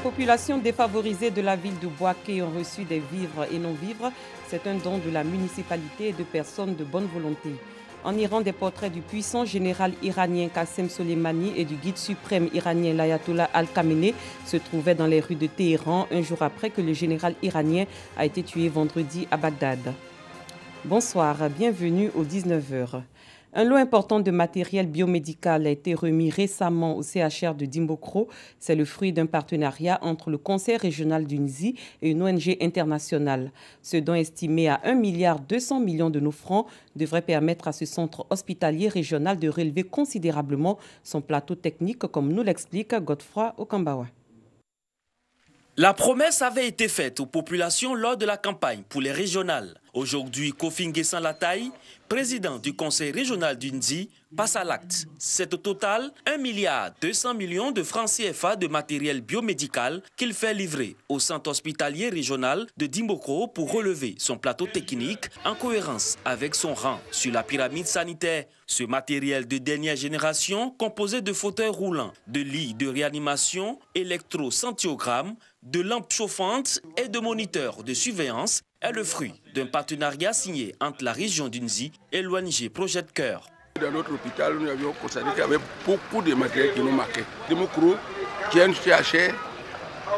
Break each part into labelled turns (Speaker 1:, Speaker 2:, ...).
Speaker 1: populations défavorisées de la ville de Bouaké ont reçu des vivres et non-vivres. C'est un don de la municipalité et de personnes de bonne volonté. En Iran, des portraits du puissant général iranien Qassem Soleimani et du guide suprême iranien l'Ayatollah Al-Khamenei se trouvaient dans les rues de Téhéran un jour après que le général iranien a été tué vendredi à Bagdad. Bonsoir, bienvenue aux 19h. Un lot important de matériel biomédical a été remis récemment au CHR de Dimbokro. C'est le fruit d'un partenariat entre le Conseil régional du NZI et une ONG internationale. Ce don estimé à 1,2 milliard de nos francs devrait permettre à ce centre hospitalier régional de relever considérablement son plateau technique, comme nous l'explique Godefroy Okambawa.
Speaker 2: La promesse avait été faite aux populations lors de la campagne pour les régionales. Aujourd'hui, Kofi Nguessan Lataï, président du conseil régional du NZI, passe à l'acte. C'est au total 1,2 milliard de francs CFA de matériel biomédical qu'il fait livrer au centre hospitalier régional de Dimbokro pour relever son plateau technique en cohérence avec son rang sur la pyramide sanitaire. Ce matériel de dernière génération, composé de fauteuils roulants, de lits de réanimation, électrocentiogrammes, de lampes chauffantes et de moniteurs de surveillance, est le fruit d'un partenariat signé entre la région du NZI et l'ONG Project Cœur.
Speaker 3: Dans notre hôpital, nous avions constaté qu'il y avait beaucoup de matériel qui nous manquait. Dimbokro, qui est un CHR,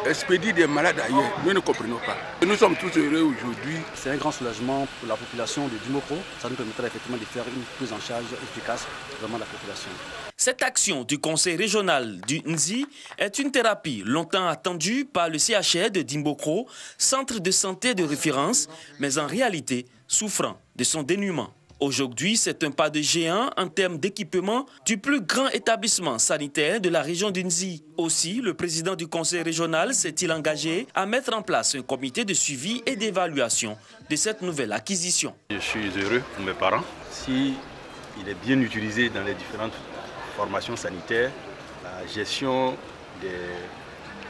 Speaker 3: expédie des malades ailleurs. Nous ne comprenons pas. Nous sommes tous heureux aujourd'hui.
Speaker 4: C'est un grand soulagement pour la population de Dimbokro. Ça nous permettra effectivement de faire une prise en charge efficace vraiment de la population.
Speaker 2: Cette action du conseil régional du NZI est une thérapie longtemps attendue par le CHR de Dimbokro, centre de santé de référence, mais en réalité souffrant de son dénuement. Aujourd'hui, c'est un pas de géant en termes d'équipement du plus grand établissement sanitaire de la région du NZI. Aussi, le président du conseil régional s'est-il engagé à mettre en place un comité de suivi et d'évaluation de cette nouvelle acquisition.
Speaker 5: Je suis heureux pour mes parents. Si il est bien utilisé dans les différentes formations sanitaires, la gestion des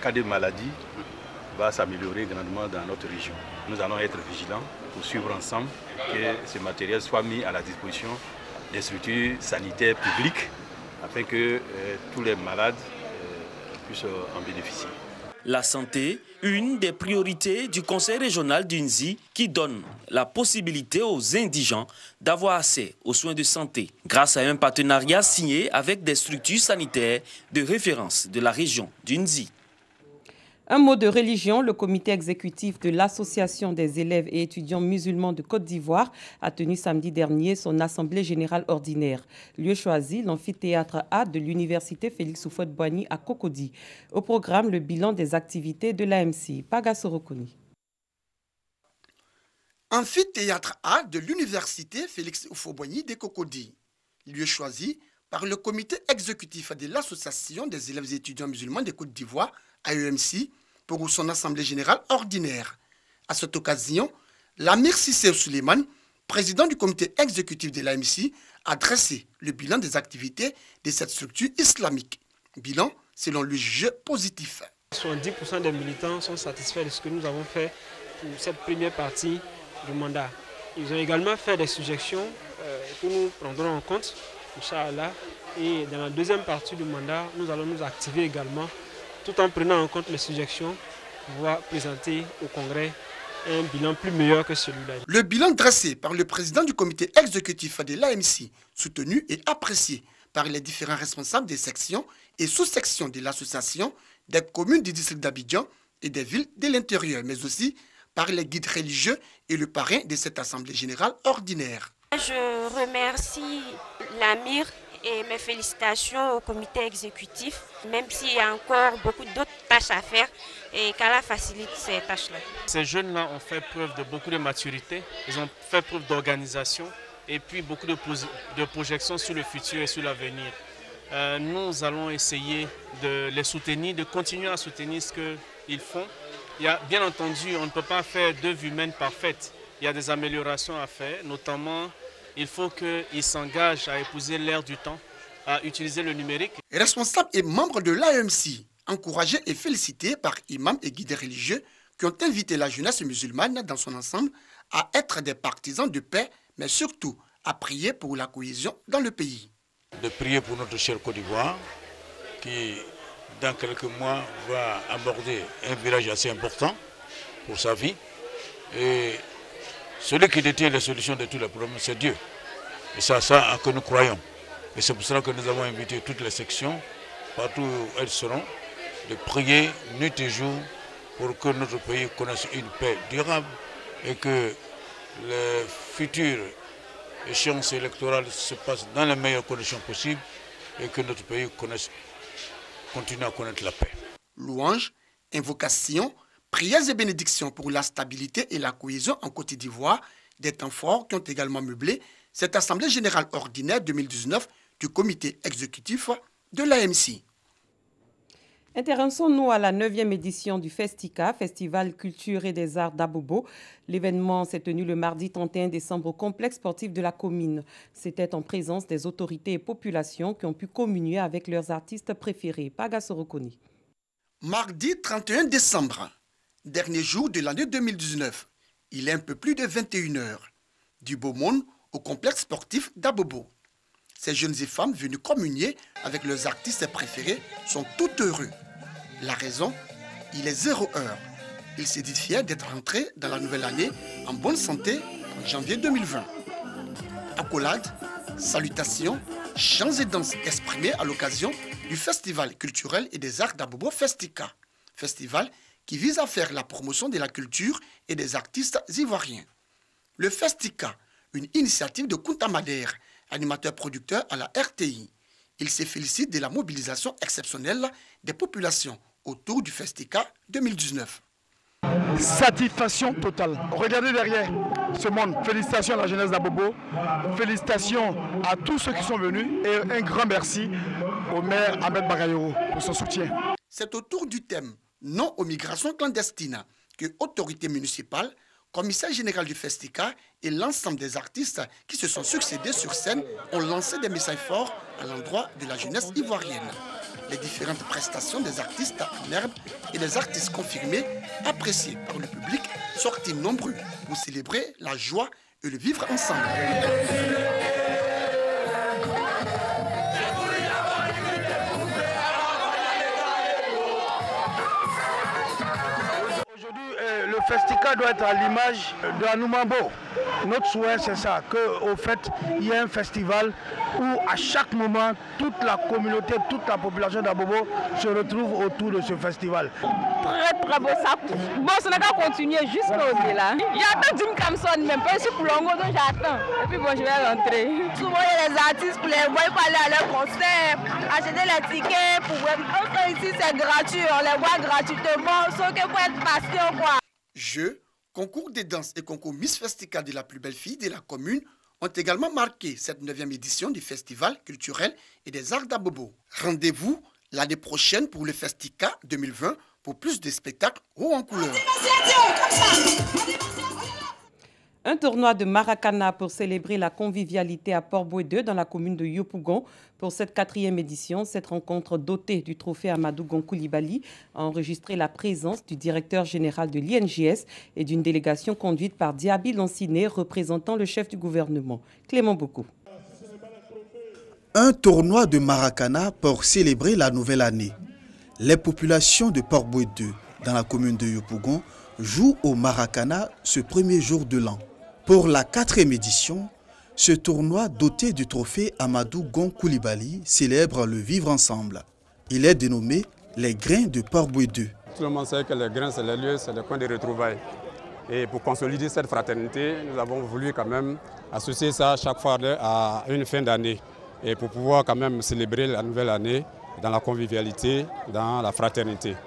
Speaker 5: cas de maladie va s'améliorer grandement dans notre région. Nous allons être vigilants pour suivre ensemble que ce matériel soit mis à la disposition des structures sanitaires publiques afin que tous les malades puissent en bénéficier.
Speaker 2: La santé, une des priorités du conseil régional du NZI qui donne la possibilité aux indigents d'avoir accès aux soins de santé grâce à un partenariat signé avec des structures sanitaires de référence de la région du NZI.
Speaker 1: Un mot de religion, le comité exécutif de l'Association des élèves et étudiants musulmans de Côte d'Ivoire a tenu samedi dernier son assemblée générale ordinaire. Lieu choisi, l'amphithéâtre A de l'université Félix Houphouët-Boigny à Cocody. Au programme, le bilan des activités de l'AMC. Paga Sorokoni.
Speaker 6: Amphithéâtre A de l'université Félix Houphouët-Boigny de Cocody. Lieu choisi par le comité exécutif de l'Association des élèves et étudiants musulmans de Côte d'Ivoire, AEMC, pour son assemblée générale ordinaire. À cette occasion, l'Amir Sissé Suleiman, président du comité exécutif de l'AMC, a dressé le bilan des activités de cette structure islamique. Bilan selon le juge positif.
Speaker 7: 70% des militants sont satisfaits de ce que nous avons fait pour cette première partie du mandat. Ils ont également fait des suggestions que nous prendrons en compte, Inch'Allah. Et dans la deuxième partie du mandat, nous allons nous activer également, tout en prenant en compte les suggestions, pour pouvoir présenter au Congrès un bilan plus meilleur que celui-là.
Speaker 6: Le bilan dressé par le président du comité exécutif de l'AMC, soutenu et apprécié par les différents responsables des sections et sous-sections de l'association, des communes du district d'Abidjan et des villes de l'intérieur, mais aussi par les guides religieux et le parrain de cette assemblée générale ordinaire.
Speaker 8: Je remercie l'Amir et mes félicitations au comité exécutif, même s'il y a encore beaucoup d'autres tâches à faire et qu'Allah facilite ces tâches-là.
Speaker 9: Ces jeunes-là ont fait preuve de beaucoup de maturité, ils ont fait preuve d'organisation et puis beaucoup de projections sur le futur et sur l'avenir. Nous allons essayer de les soutenir, de continuer à soutenir ce qu'ils font. Il y a, bien entendu, on ne peut pas faire d'œuvre humaine parfaite. Il y a des améliorations à faire, notamment il faut qu'ils s'engagent à épouser l'ère du temps, à utiliser le numérique.
Speaker 6: Responsables et membres de l'AMC, encouragés et félicités par imams et guides religieux qui ont invité la jeunesse musulmane dans son ensemble à être des partisans de paix, mais surtout à prier pour la cohésion dans le pays.
Speaker 10: De prier pour notre cher Côte d'Ivoire qui dans quelques mois, va aborder un virage assez important pour sa vie. Et celui qui détient les solutions de tous les problèmes, c'est Dieu. Et c'est à ça que nous croyons. Et c'est pour cela que nous avons invité toutes les sections, partout où elles seront, de prier nuit et jour pour que notre pays connaisse une paix durable et que les futures échéances électorales se passent dans les meilleures conditions possibles et que notre pays continue à connaître la paix.
Speaker 6: Louanges, invocations, prières et bénédictions pour la stabilité et la cohésion en Côte d'Ivoire, des temps forts qui ont également meublé cette Assemblée générale ordinaire 2019 du comité exécutif de l'AMC.
Speaker 1: Intéressons-nous à la 9e édition du Festica, Festival Culture et des Arts d'Abobo. L'événement s'est tenu le mardi 31 décembre au complexe sportif de la commune. C'était en présence des autorités et populations qui ont pu communier avec leurs artistes préférés. Paga Sorokoni.
Speaker 6: Mardi 31 décembre, dernier jour de l'année 2019. Il est un peu plus de 21h. Du beau monde au complexe sportif d'Abobo. Ces jeunes et femmes venues communier avec leurs artistes préférés sont tout heureux. La raison, il est 0 heure. Ils se disent fiers d'être rentrés dans la nouvelle année en bonne santé en janvier 2020. Accolades, salutations, chants et danses exprimés à l'occasion du Festival culturel et des arts d'Abobo Festica. Festival qui vise à faire la promotion de la culture et des artistes ivoiriens. Le Festica, une initiative de Kunta Mader, animateur-producteur à la RTI. Il se félicite de la mobilisation exceptionnelle des populations autour du Festica 2019.
Speaker 11: Satisfaction totale. Regardez derrière ce monde. Félicitations à la jeunesse d'Abobo. Félicitations à tous ceux qui sont venus. Et un grand merci au maire Ahmed Bagayoro pour son soutien.
Speaker 6: C'est autour du thème « Non aux migrations clandestines » que autorités municipales, commissaire général du Festica et l'ensemble des artistes qui se sont succédés sur scène ont lancé des messages forts à l'endroit de la jeunesse ivoirienne. Les différentes prestations des artistes en herbe et des artistes confirmés, appréciés par le public, sortis nombreux pour célébrer la joie et le vivre ensemble.
Speaker 11: Le Festica doit être à l'image de Anoumambo. Notre souhait, c'est ça, qu'au fait, il y ait un festival où à chaque moment, toute la communauté, toute la population d'Abobo se retrouve autour de ce festival.
Speaker 12: Très très beau ça. Bon, ça n'a qu'à continuer jusqu'au-delà. J'attends Jim Kamson, même pas sur Coulongo, donc j'attends. Et puis bon, je vais rentrer. Souvent, il y a des artistes pour les voir, pour aller à leur concert, acheter les tickets. Enfin, ici, c'est gratuit, on les voit gratuitement, sauf que pour être patient, quoi.
Speaker 6: Jeux, concours de danse et concours Miss Festica de la plus belle fille de la commune ont également marqué cette 9e édition du Festival culturel et des arts d'Abobo. Rendez-vous l'année prochaine pour le Festica 2020 pour plus de spectacles haut en couleur.
Speaker 1: Un tournoi de Maracana pour célébrer la convivialité à Port-Bouedeux dans la commune de Yopougon. Pour cette 4e édition, cette rencontre dotée du trophée Amadou Gon Coulibaly a enregistré la présence du directeur général de l'INJS et d'une délégation conduite par Diaby Lanciné, représentant le chef du gouvernement. Clément Boko.
Speaker 13: Un tournoi de Maracana pour célébrer la nouvelle année. Les populations de Port-Bouedeux dans la commune de Yopougon jouent au Maracana ce premier jour de l'an. Pour la 4e édition, ce tournoi doté du trophée Amadou Gon Coulibaly célèbre le vivre ensemble. Il est dénommé les grains de Port-Bouedeux.
Speaker 14: Tout le monde sait que les grains, c'est les lieux, c'est le coin de retrouvailles. Et pour consolider cette fraternité, nous avons voulu quand même associer ça chaque fois à une fin d'année. Et pour pouvoir quand même célébrer la nouvelle année dans la convivialité, dans la fraternité.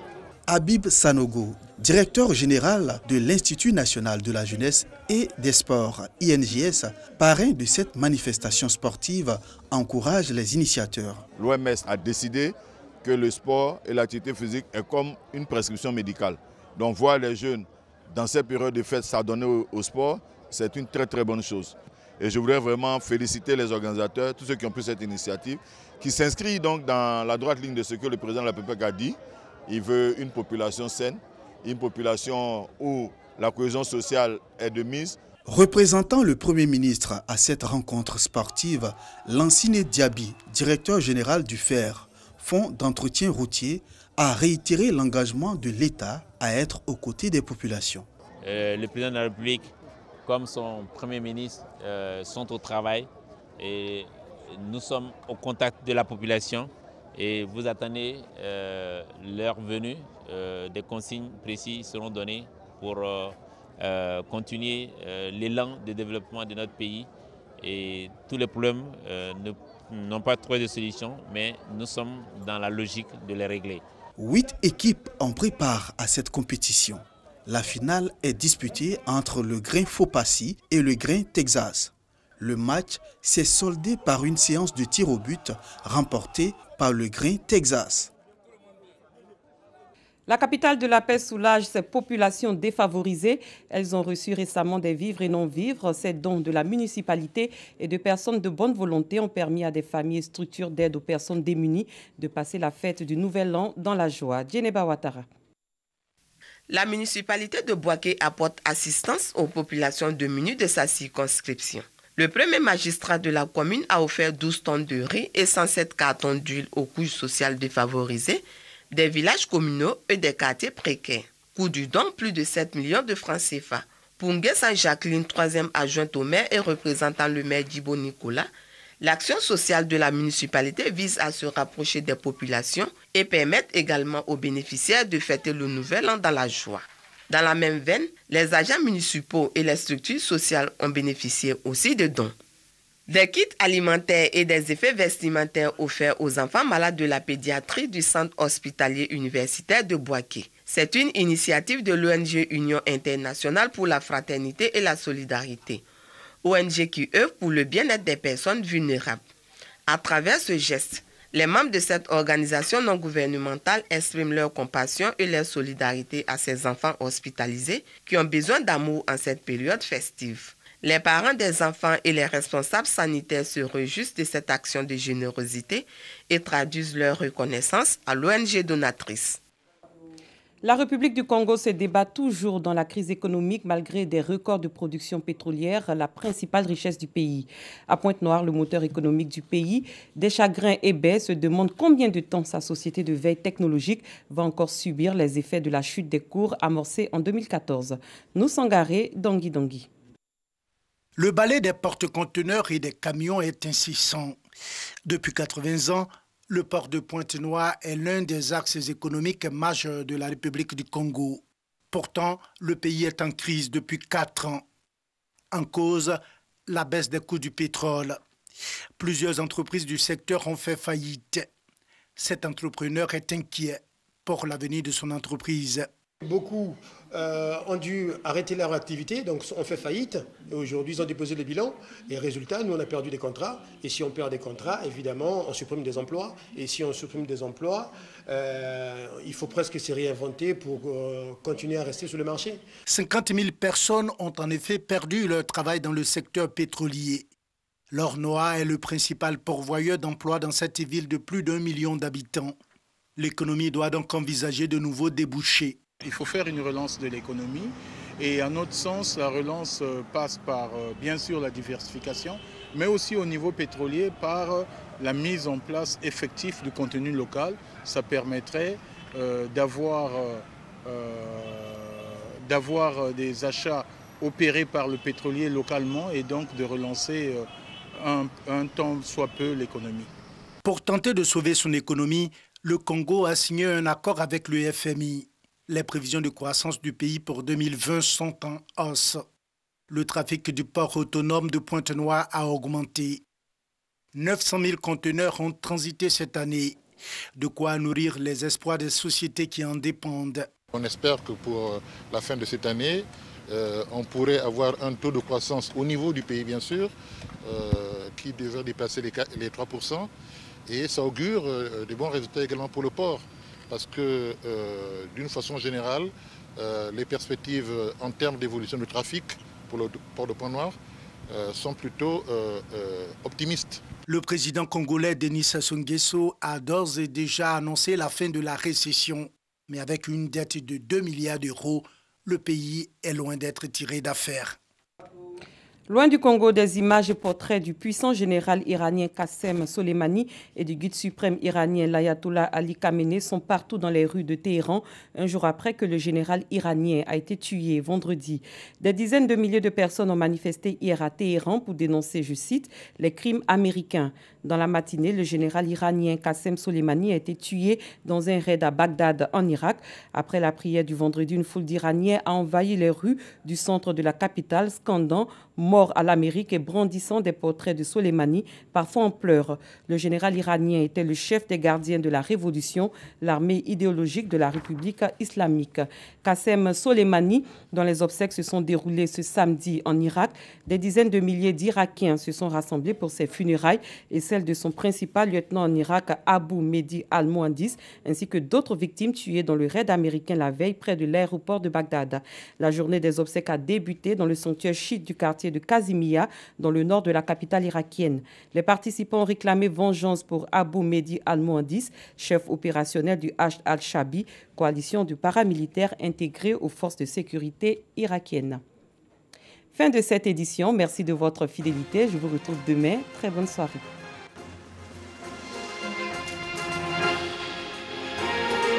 Speaker 13: Habib Sanogo, directeur général de l'Institut national de la jeunesse et des sports, INJS, parrain de cette manifestation sportive, encourage les initiateurs.
Speaker 15: L'OMS a décidé que le sport et l'activité physique est comme une prescription médicale. Donc voir les jeunes dans cette période de fête s'adonner au sport, c'est une très très bonne chose. Et je voudrais vraiment féliciter les organisateurs, tous ceux qui ont pris cette initiative, qui s'inscrit donc dans la droite ligne de ce que le président de la République a dit. Il veut une population saine, une population où la cohésion sociale est de mise.
Speaker 13: Représentant le Premier ministre à cette rencontre sportive, Lanciné Diaby, directeur général du FER, fonds d'entretien routier, a réitéré l'engagement de l'État à être aux côtés des populations.
Speaker 16: Le président de la République, comme son Premier ministre, sont au travail et nous sommes au contact de la population et vous attendez leur venue. Des consignes précises seront données pour continuer l'élan de développement de notre pays. Et tous les problèmes n'ont pas trouvé de solution, mais nous sommes dans la logique de les régler.
Speaker 13: 8 équipes en préparent à cette compétition. La finale est disputée entre le Grain Faux-Passy et le Grain Texas. Le match s'est soldé par une séance de tir au but remportée par le Grain Texas.
Speaker 1: La capitale de la paix soulage ses populations défavorisées. Elles ont reçu récemment des vivres et non-vivres. Ces dons de la municipalité et de personnes de bonne volonté ont permis à des familles et structures d'aide aux personnes démunies de passer la fête du Nouvel An dans la joie. Djeneba Ouattara.
Speaker 17: La municipalité de Bouaké apporte assistance aux populations démunies de sa circonscription. Le premier magistrat de la commune a offert 12 tonnes de riz et 107 cartons d'huile aux couches sociales défavorisées, des villages communaux et des quartiers précaires. Coût du don, plus de 7 millions de francs CFA. Pour Nguessan Jacqueline, troisième adjointe au maire et représentant le maire Djibo Nicolas, l'action sociale de la municipalité vise à se rapprocher des populations et permettre également aux bénéficiaires de fêter le Nouvel An dans la joie. Dans la même veine, les agents municipaux et les structures sociales ont bénéficié aussi de dons. Des kits alimentaires et des effets vestimentaires offerts aux enfants malades de la pédiatrie du centre hospitalier universitaire de Bouaké. C'est une initiative de l'ONG Union internationale pour la fraternité et la solidarité, ONG qui œuvre pour le bien-être des personnes vulnérables. À travers ce geste, les membres de cette organisation non gouvernementale expriment leur compassion et leur solidarité à ces enfants hospitalisés qui ont besoin d'amour en cette période festive. Les parents des enfants et les responsables sanitaires se réjouissent de cette action de générosité et traduisent leur reconnaissance à l'ONG donatrice.
Speaker 1: La République du Congo se débat toujours dans la crise économique malgré des records de production pétrolière, la principale richesse du pays. À Pointe-Noire, le moteur économique du pays, des chagrins ébets se demandent combien de temps sa société de veille technologique va encore subir les effets de la chute des cours amorcée en 2014. Nous Sangaré, Dongui Dongui.
Speaker 11: Le balai des porte-conteneurs et des camions est incessant. Depuis 80 ans, le port de Pointe-Noire est l'un des axes économiques majeurs de la République du Congo. Pourtant, le pays est en crise depuis 4 ans. En cause, la baisse des coûts du pétrole. Plusieurs entreprises du secteur ont fait faillite. Cet entrepreneur est inquiet pour l'avenir de son entreprise.
Speaker 18: Beaucoup ont dû arrêter leur activité, donc ont fait faillite. Et aujourd'hui, ils ont déposé le bilan. Et résultat, nous, on a perdu des contrats. Et si on perd des contrats, évidemment, on supprime des emplois. Et si on supprime des emplois, il faut presque se réinventer pour continuer à rester sur le marché.
Speaker 11: 50 000 personnes ont en effet perdu leur travail dans le secteur pétrolier. L'Ornois est le principal pourvoyeur d'emplois dans cette ville de plus d'1 million d'habitants. L'économie doit donc envisager de nouveaux débouchés.
Speaker 19: Il faut faire une relance de l'économie et à notre sens, la relance passe par bien sûr la diversification, mais aussi au niveau pétrolier par la mise en place effective du contenu local. Ça permettrait d'avoir des achats opérés par le pétrolier localement et donc de relancer un temps soit peu l'économie.
Speaker 11: Pour tenter de sauver son économie, le Congo a signé un accord avec le FMI. Les prévisions de croissance du pays pour 2020 sont en hausse. Le trafic du port autonome de Pointe-Noire a augmenté. 900 000 conteneurs ont transité cette année. De quoi nourrir les espoirs des sociétés qui en dépendent.
Speaker 20: On espère que pour la fin de cette année, on pourrait avoir un taux de croissance au niveau du pays, bien sûr, qui devrait dépasser les 3%. Et ça augure de bons résultats également pour le port. Parce que, d'une façon générale, les perspectives en termes d'évolution du trafic pour le port de Pointe-Noire sont plutôt optimistes.
Speaker 11: Le président congolais Denis Sassou Nguesso a d'ores et déjà annoncé la fin de la récession. Mais avec une dette de 2 milliards d'euros, le pays est loin d'être tiré d'affaire.
Speaker 1: Loin du Congo, des images et portraits du puissant général iranien Qassem Soleimani et du guide suprême iranien l'ayatollah Ali Khamenei sont partout dans les rues de Téhéran, un jour après que le général iranien a été tué vendredi. Des dizaines de milliers de personnes ont manifesté hier à Téhéran pour dénoncer, je cite, les crimes américains. Dans la matinée, le général iranien Qassem Soleimani a été tué dans un raid à Bagdad, en Irak. Après la prière du vendredi, une foule d'Iraniens a envahi les rues du centre de la capitale, scandant « Mort à l'Amérique » et brandissant des portraits de Soleimani, parfois en pleurs. Le général iranien était le chef des gardiens de la Révolution, l'armée idéologique de la République islamique. Qassem Soleimani, dont les obsèques se sont déroulées ce samedi en Irak, des dizaines de milliers d'Irakiens se sont rassemblés pour ses funérailles et celles de son principal lieutenant en Irak, Abu Mehdi al-Mohandis, ainsi que d'autres victimes tuées dans le raid américain la veille près de l'aéroport de Bagdad. La journée des obsèques a débuté dans le sanctuaire chiite du quartier de Kazimiya, dans le nord de la capitale irakienne. Les participants ont réclamé vengeance pour Abu Mehdi al-Mohandis, chef opérationnel du Hashd al-Shabi, coalition de paramilitaires intégrés aux forces de sécurité irakiennes. Fin de cette édition. Merci de votre fidélité. Je vous retrouve demain. Très bonne soirée.